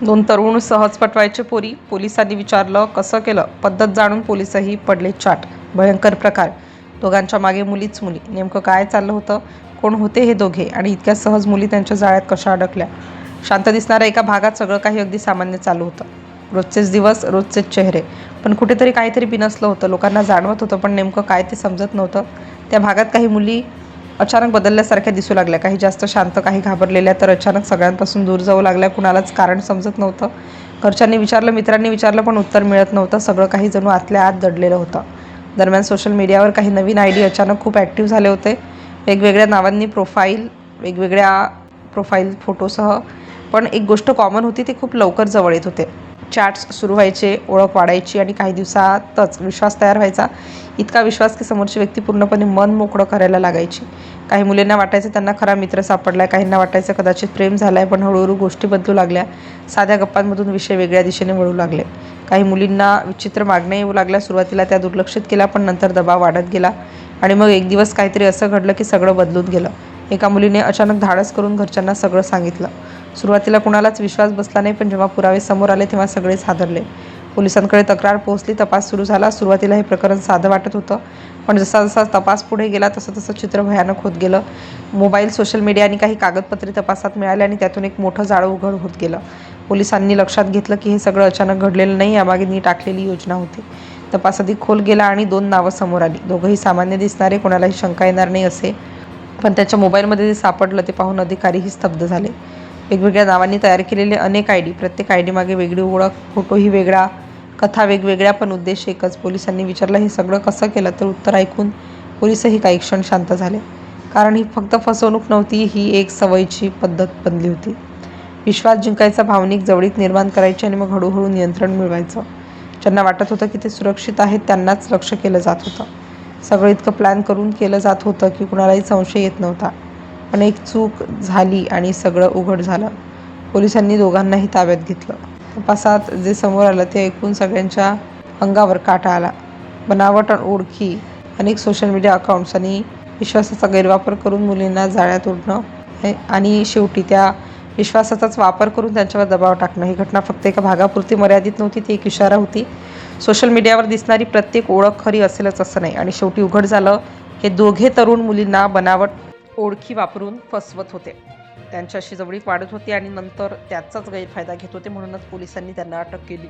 दोन तरुण सहज पटवायचे पोरी. पोलिसांनी विचारलं कसं केलं. पद्धत जाणून पोलिसही पडले चाट. भयंकर प्रकार. दोघांच्या मागे मुलीच मुली. नेमकं काय चाललं होतं? कोण होते हे दोघे आणि इतक्या सहज मुली त्यांच्या जाळ्यात कशा अडकल्या? शांत दिसणाऱ्या एका भागात सगळं काही अगदी सामान्य चालू होतं. रोजचेच दिवस, रोजचेच चेहरे. पण कुठेतरी काहीतरी बिनसलं होतं. लोकांना जाणवत होतं, पण नेमकं काय ते समजत नव्हतं. त्या भागात काही मुली अचानक बदलल्यासारख्या दिसू लागल्या. काही जास्त शांत, काही घाबरलेल्या, तर अचानक सगळ्यांपासून दूर जाऊ लागल्या. कुणालाच कारण समजत नव्हतं. घरच्यांनी विचारलं, मित्रांनी विचारलं, पण उत्तर मिळत नव्हतं. सगळं काही जणू आतल्या आत दडलेलं होतं. दरम्यान सोशल मीडियावर काही नवीन आयडी अचानक खूप ॲक्टिव्ह झाले होते. वेगवेगळ्या नावांनी वेगवेगळ्या प्रोफाईल फोटोसह. पण एक गोष्ट कॉमन होती, ते खूप लवकर जवळ येत होते. चॅट्स सुरू व्हायचे, ओळख वाढायची आणि काही दिवसातच विश्वास तयार व्हायचा. इतका विश्वास की समोरची व्यक्ती पूर्णपणे मन मोकळं करायला लागायची. काही मुलींना वाटायचं त्यांना खरा मित्र सापडलाय, काहींना वाटायचं कदाचित प्रेम झालंय. पण हळूहळू गोष्टी बदलू लागल्या. साध्या गप्पांमधून विषय वेगळ्या दिशेने वळू लागले. काही मुलींना विचित्र मागण्या येऊ लागल्या. सुरुवातीला त्या दुर्लक्षित केल्या, पण नंतर दबाव वाढत गेला आणि मग एक दिवस काहीतरी असं घडलं की सगळं बदलून गेलं. एका मुलीने अचानक धाडस करून घरच्यांना सगळं सांगितलं. सुरुवातीला कुणालाच विश्वास बसला नाही, पण जेव्हा पुरावे समोर आले तेव्हा सगळेच हादरले. पोलिसांकडे तक्रार पोहोचली, तपास सुरू झाला. सुरुवातीला हे प्रकरण साधं वाटत होतं, पण जसा जसा तपास पुढे गेला तसं तसं चित्र भयानक होत गेलं. मोबाईल, सोशल मीडिया आणि काही कागदपत्रे तपासात मिळाले आणि त्यातून एक मोठं जाळं उघड होत गेलं. पोलिसांनी लक्षात घेतलं की हे सगळं अचानक घडलेलं नाही, यामागे नीट आखलेली योजना होती. तपास अधिक खोल गेला आणि 2 नावं समोर आली. दोघंही सामान्य दिसणारे, कोणालाही शंका येणार नाही असे. पण त्याच्या मोबाईलमध्ये जे सापडलं ते पाहून अधिकारीही स्तब्ध झाले. वेगवेगळ्या नावांनी तयार केलेले अनेक आयडी, प्रत्येक आयडी मागे वेगळी ओळख, फोटोही वेगळा, कथा वेगवेगळ्या, पण उद्देश एकच. पोलिसांनी विचारलं हे सगळं कसं केलं, तर उत्तर ऐकून पोलिसही काही क्षण शांत झाले. कारण ही फक्त फसवणूक नव्हती, ही एक सवयीची पद्धत बनली होती. विश्वास जिंकायचा, भावनिक जवळीक निर्माण करायची आणि मग हळूहळू नियंत्रण मिळवायचं. ज्यांना वाटत होतं की ते सुरक्षित आहेत त्यांनाच लक्ष केलं जात होतं. सगळं इतकं प्लॅन करून केलं जात होतं की कुणालाही संशय येत नव्हता. पण एक चूक झाली आणि सगळं उघड झालं. पोलिसांनी दोघांनाही ताब्यात घेतलं. तपासात जे समोर आलं ते ऐकून सगळ्यांच्या अंगावर काटा आला. बनावट ओळखी, अनेक सोशल मीडिया अकाउंट्स आणि विश्वासाचा गैरवापर करून मुलींना जाळ्यात ओढणं आणि शेवटी त्या विश्वासाचाच वापर करून त्यांच्यावर दबाव टाकणं. ही घटना फक्त एका भागापुरती मर्यादित नव्हती, ती एक इशारा होती. सोशल मीडियावर दिसणारी प्रत्येक ओळख खरी असेलच असं नाही. आणि शेवटी उघड झालं हे दोघे तरुण मुलींना बनावट ओळखी वापरून फसवत होते. त्यांच्याशी जवळीक वाढत होती आणि नंतर त्याचाच गैरफायदा घेत होते. म्हणूनच पोलिसांनी त्यांना अटक केली.